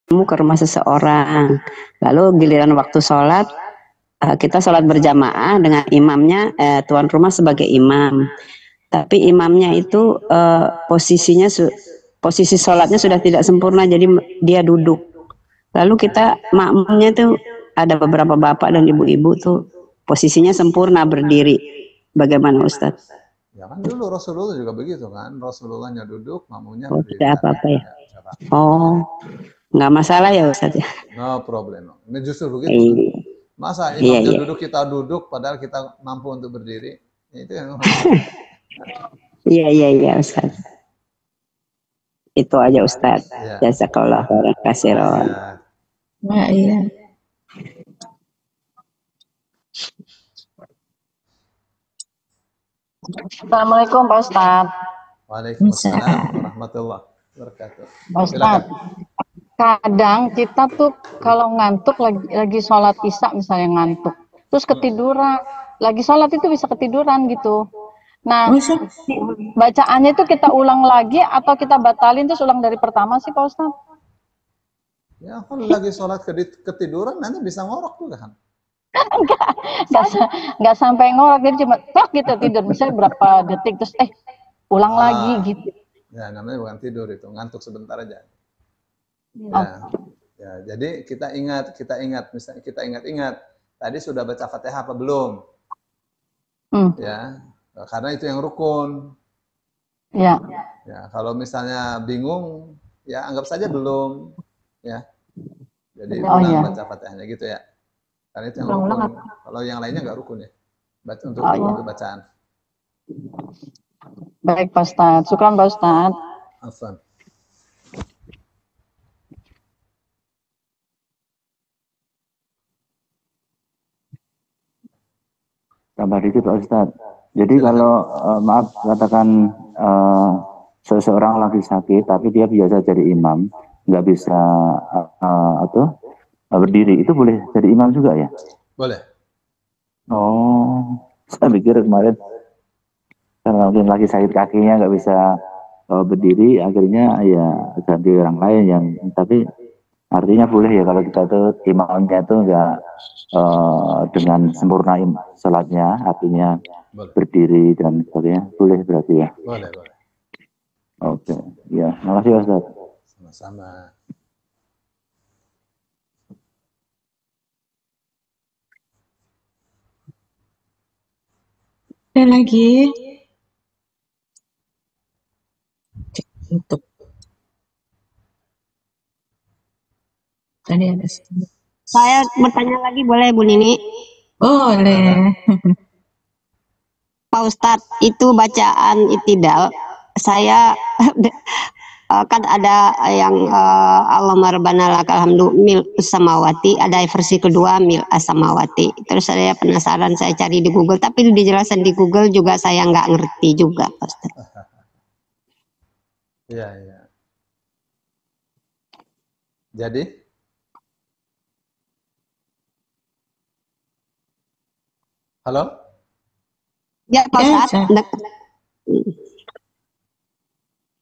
ke rumah seseorang. Lalu giliran waktu sholat, kita sholat berjamaah dengan imamnya, tuan rumah sebagai imam. Tapi imamnya itu posisi sholatnya sudah tidak sempurna, jadi dia duduk. Lalu kita makmumnya tuh ada beberapa bapak dan ibu-ibu tuh posisinya sempurna berdiri. Bagaimana Ustadz? Ya kan dulu Rasulullah juga begitu kan, Rasulullahnya duduk, makmumnya Oh, berdiri tidak kan. apa-apa ya. Ya, Oh, nggak masalah ya Ustadz ya. no problem. Ini justru begitu kan. Iya, Masa iya, imamnya iya. duduk, kita duduk, padahal kita mampu untuk berdiri. Itu yang masalah. Iya, iya, iya Ustadz. Itu aja Ustadz. Ya. Jazakallah khairan kasiron. Ya. Nah, iya. Assalamualaikum Pak Ustadz. Waalaikumsalam warahmatullahi wabarakatuh. Pak Ustadz, kadang kita tuh kalau ngantuk lagi sholat isya misalnya ngantuk, terus ketiduran, lagi sholat itu bisa ketiduran gitu. Nah, bacaannya itu kita ulang lagi atau kita batalin terus ulang dari pertama sih Pak Ustadz? Ya kalau lagi sholat ketiduran nanti bisa ngorok tuh kan. Nggak sampai ngorok, jadi cuma tok gitu tidur, misalnya berapa detik terus ulang lagi gitu. Ya namanya bukan tidur, itu ngantuk sebentar aja. Oh. Ya, jadi kita ingat, misalnya kita ingat tadi sudah baca Fatihah apa belum? Ya, karena itu yang rukun. Ya. Ya, kalau misalnya bingung, ya anggap saja belum. Ya, jadi ulang baca Fatihahnya gitu ya. Karena itu yang rukun. Kalau yang lainnya nggak rukun ya. Baca untuk bacaan. Baik Pak Ustadz, syukran Pak Ustadz. Afwan. Tambah dikit Pak Ustadz. Jadi kalau maaf katakan seseorang lagi sakit tapi dia biasa jadi imam, nggak bisa berdiri, itu boleh jadi imam juga ya? Boleh. Oh, saya pikir kemarin karena mungkin lagi sakit kakinya nggak bisa berdiri, akhirnya ya ganti orang lain yang, tapi artinya boleh ya kalau kita tuh imamnya tuh nggak dengan sempurna sholatnya, artinya boleh berdiri dan sebagainya, boleh berarti ya? Boleh. Oke, ya, makasih Ustaz. Sama-sama. Ada lagi? Untuk tadi ada. Saya bertanya lagi boleh Bu Nini? Boleh. Pak Ustadz, itu bacaan itidal, saya kan ada yang Allahumma rabbana lakal hamdu mil samawati, ada versi kedua mil asamawati. Terus saya penasaran, saya cari di Google, tapi dijelasan di Google juga saya nggak ngerti juga Pak Ustadz. Iya. Jadi? Halo? Ya Pak Ustadz.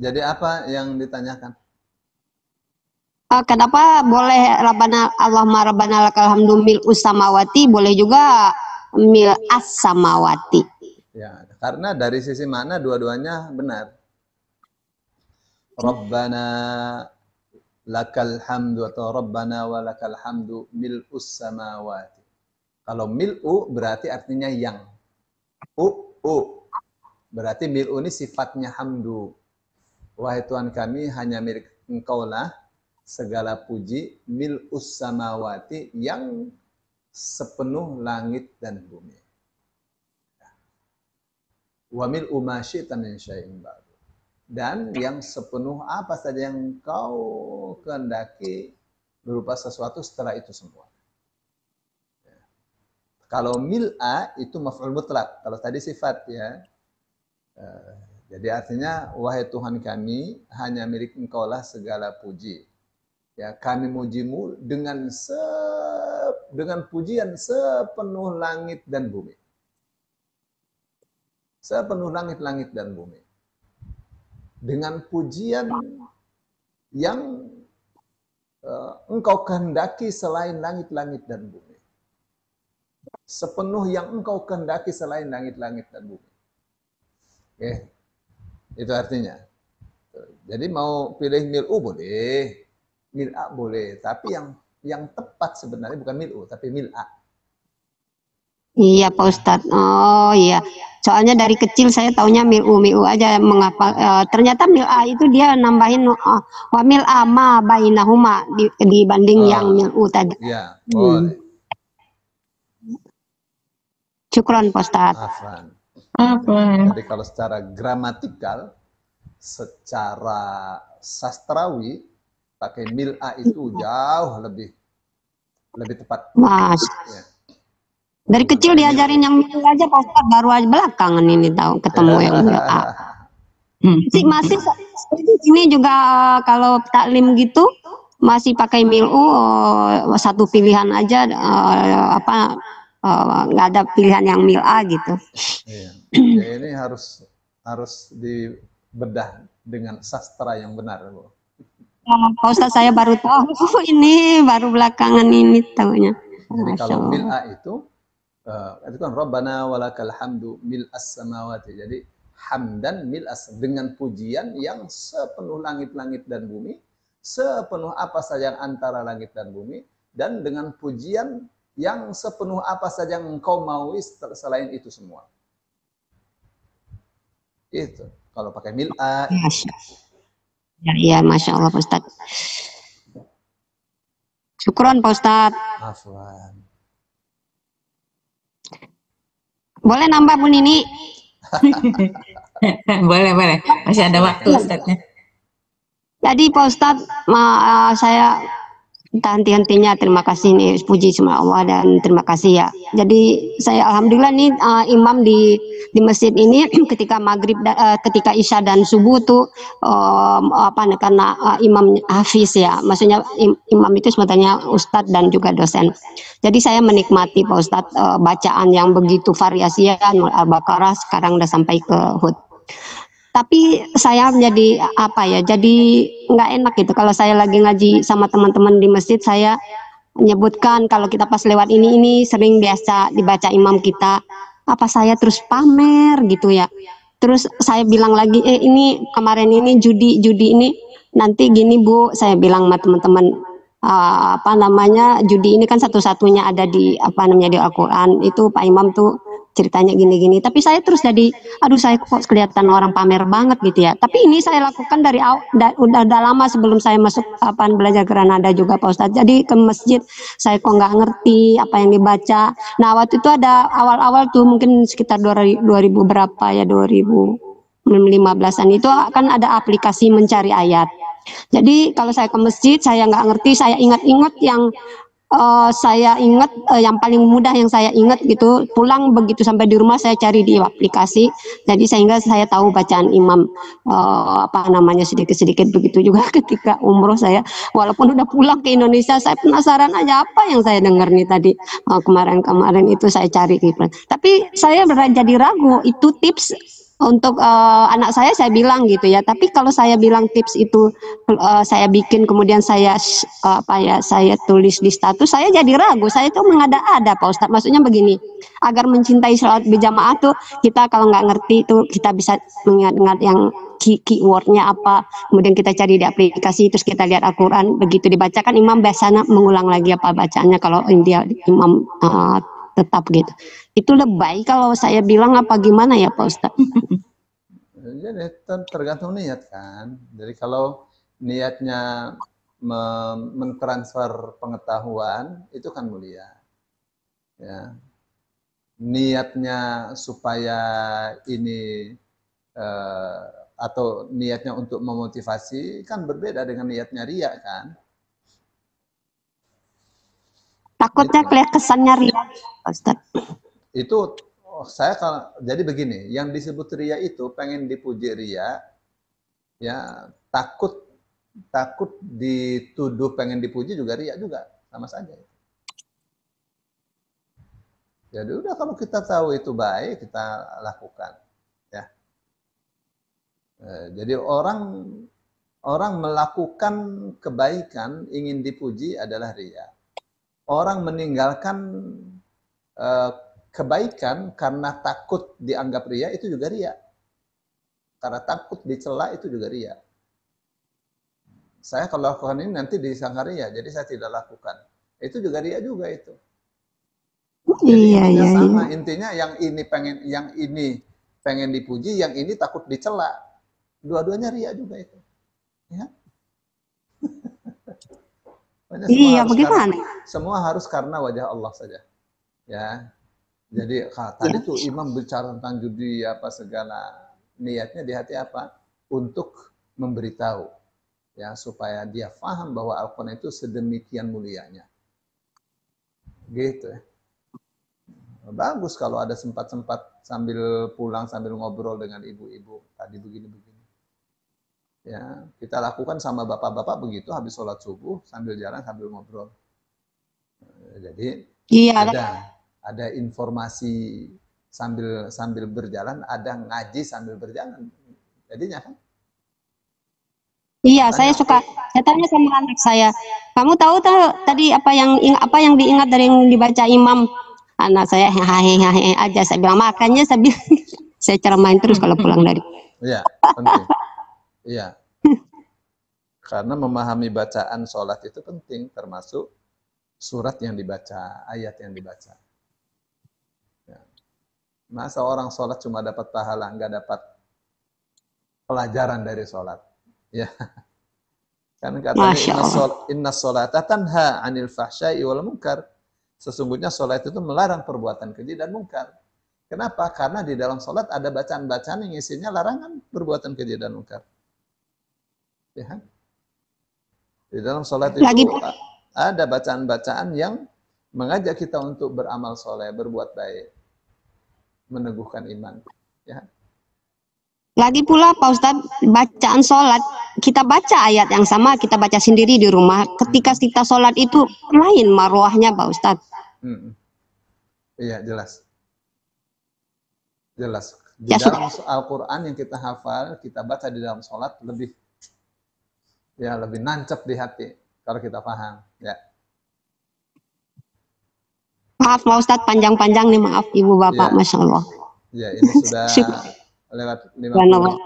Jadi apa yang ditanyakan? Kenapa boleh Allahumma rabbana lakal hamdu mil samawati, boleh juga mil as-samawati? Ya, karena dari sisi mana dua-duanya benar. Rabbana lakal hamdu atau Rabbana wa lakal hamdu mil'us samawati. Kalau mil'u berarti artinya yang. Berarti mil'u ini sifatnya hamdu. Wahai Tuhan kami, hanya milik Engkaulah segala puji, mil'us samawati, yang sepenuh langit dan bumi. Wa mil'u ma syi'ta min syai'in ba'du. Dan yang sepenuh apa saja yang Engkau kehendaki berupa sesuatu setelah itu semua. Kalau mil'a itu maf'ul mutlak, kalau tadi sifat ya. Jadi artinya, wahai Tuhan kami, hanya milik Engkaulah segala puji. Ya, kami mujimu dengan pujian sepenuh langit dan bumi. Sepenuh langit dan bumi. Dengan pujian yang engkau kehendaki selain langit-langit dan bumi. Sepenuh yang engkau kehendaki selain langit-langit dan bumi. Oke, itu artinya. Jadi mau pilih mil'u boleh, mil'a boleh, tapi yang tepat sebenarnya bukan mil'u, tapi mil'a. Iya Pak Ustadz. Oh iya. Soalnya dari kecil saya taunya mi'u aja. Mengapa ternyata mil'a itu dia nambahin wa mil'a ma bainahuma dibanding yang mil'u tadi. Iya, boleh. Syukron Pak Ustadz. Afan. Apa? Jadi kalau secara gramatikal, secara sastrawi, pakai mil'a itu jauh lebih tepat. Mas. Ya. Dari kecil diajarin yang mil'u aja Pak Ustadz, baru aja belakangan ini tahu ketemu yang mil'a. Masih ini juga kalau taklim gitu masih pakai mil'u, satu pilihan aja, nggak ada pilihan yang mil'a gitu. Iya. Ya, ini harus dibedah dengan sastra yang benar, Bu. Pak Ustadz saya baru tahu ini, baru belakangan ini tahunya. Jadi kalau mil'a itu kan Rabbana walakal hamdu mil'as samawati. Jadi hamdan mil'as, dengan pujian yang sepenuh langit-langit dan bumi, sepenuh apa saja yang antara langit dan bumi, dan dengan pujian yang sepenuh apa saja yang engkau maui selain itu semua. Itu kalau pakai mil'a. Ya, Masya Allah Pak Ustadz. Syukron Pak Ustadz. Afwan. Boleh nambah Bu Nini? Boleh. Masih ada waktu Ustadznya. Jadi Pak Ustadz, saya tak henti-hentinya terima kasih nih, puji sama Allah dan terima kasih ya. Jadi saya alhamdulillah nih imam di masjid ini ketika maghrib, ketika isya dan subuh tuh karena imam hafiz ya, maksudnya imam itu sebetulnya ustadz dan juga dosen. Jadi saya menikmati Pak Ustadz bacaan yang begitu variasi ya, Al-Baqarah sekarang udah sampai ke Hud. Tapi saya menjadi jadi nggak enak gitu kalau saya lagi ngaji sama teman-teman di masjid, saya menyebutkan kalau kita pas lewat ini sering biasa dibaca imam kita, apa saya terus pamer gitu ya. Terus saya bilang lagi, ini kemarin ini judi ini nanti gini Bu, saya bilang sama teman-teman, judi ini kan satu-satunya ada di di Al-Quran, itu Pak Imam tuh ceritanya gini-gini. Tapi saya terus jadi, aduh saya kok kelihatan orang pamer banget gitu ya. Tapi ini saya lakukan dari udah lama sebelum saya masuk belajar Granada juga Pak Ustadz. Jadi ke masjid saya kok nggak ngerti apa yang dibaca. Nah waktu itu ada awal-awal tuh mungkin sekitar 2000 berapa ya, 2015-an itu akan ada aplikasi mencari ayat. Jadi kalau saya ke masjid saya nggak ngerti, saya ingat-ingat yang yang paling mudah yang saya ingat gitu, pulang begitu sampai di rumah saya cari di aplikasi, jadi sehingga saya tahu bacaan imam sedikit-sedikit. Begitu juga ketika umroh saya, walaupun udah pulang ke Indonesia, saya penasaran aja apa yang saya dengar nih tadi kemarin itu saya cari gitu. Tapi saya jadi ragu, itu tips untuk anak saya bilang gitu ya. Tapi kalau saya bilang tips itu saya bikin kemudian saya saya tulis di status, saya jadi ragu. Saya itu mengada-ada Pak Ustadz. Maksudnya begini, agar mencintai sholat berjamaah tuh kita kalau nggak ngerti itu kita bisa mengingat-ingat yang keywordnya apa, kemudian kita cari di aplikasi, terus kita lihat Al-Quran, begitu dibacakan imam biasanya mengulang lagi apa bacaannya kalau dia imam tetap gitu. Itu lebih baik kalau saya bilang apa gimana ya Pak Ustadz? Jadi tergantung niat kan. Jadi kalau niatnya mentransfer pengetahuan itu kan mulia. Ya. Niatnya supaya ini atau niatnya untuk memotivasi kan berbeda dengan niatnya riya kan. Takutnya kelihatan kesannya riya, Ustaz. Itu saya kalau jadi begini, yang disebut riya itu pengen dipuji riya, ya takut dituduh pengen dipuji juga riya juga, sama saja. Jadi udah kalau kita tahu itu baik kita lakukan, ya. Jadi orang Orang melakukan kebaikan ingin dipuji adalah riya. Orang meninggalkan kebaikan karena takut dianggap riya itu juga riya. Karena takut dicela itu juga riya. Saya kalau lakukan ini nanti disangka riya, jadi saya tidak lakukan. Itu juga riya juga itu. Jadi intinya sama, intinya yang ini pengen dipuji, yang ini takut dicela. Dua-duanya riya juga itu. Ya. Iya, bagaimana? Semua harus karena wajah Allah saja. Ya. Jadi tadi tuh imam bicara tentang judi apa segala, niatnya di hati apa? Untuk memberitahu, ya, supaya dia paham bahwa Al-Quran itu sedemikian mulianya. Gitu ya. Bagus kalau ada sempat-sempat sambil pulang sambil ngobrol dengan ibu-ibu tadi begini-begini. Ya, kita lakukan sama bapak-bapak begitu habis sholat subuh sambil jalan sambil ngobrol. Jadi ada informasi sambil berjalan, ada ngaji sambil berjalan. Jadinya kan? Iya, saya tanya sama anak saya. Kamu tahu tadi apa yang diingat dari yang dibaca imam? Anak saya hehehe aja. Saya bilang makanya saya ceramain terus kalau pulang dari. Iya, penting. Iya. Karena memahami bacaan sholat itu penting, termasuk surat yang dibaca, ayat yang dibaca. Ya. Masa orang sholat cuma dapat pahala, nggak dapat pelajaran dari sholat. Ya. Kan katanya inna sholata tanha 'anil fahsya'i wal munkar. Sesungguhnya sholat itu melarang perbuatan keji dan mungkar. Kenapa? Karena di dalam sholat ada bacaan-bacaan yang isinya larangan perbuatan keji dan mungkar. Ya. Di dalam sholat itu ada bacaan-bacaan yang mengajak kita untuk beramal soleh, berbuat baik, meneguhkan iman. Ya. Lagi pula Pak Ustadz, bacaan sholat, kita baca ayat yang sama, kita baca sendiri di rumah. Ketika kita sholat itu lain marwahnya Pak Ustadz. Iya, jelas. Jelas. Di dalam Al-Quran yang kita hafal, kita baca di dalam sholat lebih nancep di hati kalau kita paham. Ya. Maaf Pak Ustadz, panjang-panjang nih, maaf Ibu Bapak, ya. Masya Allah. Ya, ini sudah lewat 5 menit.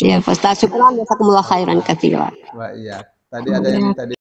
Ya, Pak Ustadz, syukuran, jazakumullah khairan katsiran. Wah, iya. Tadi ada yang tadi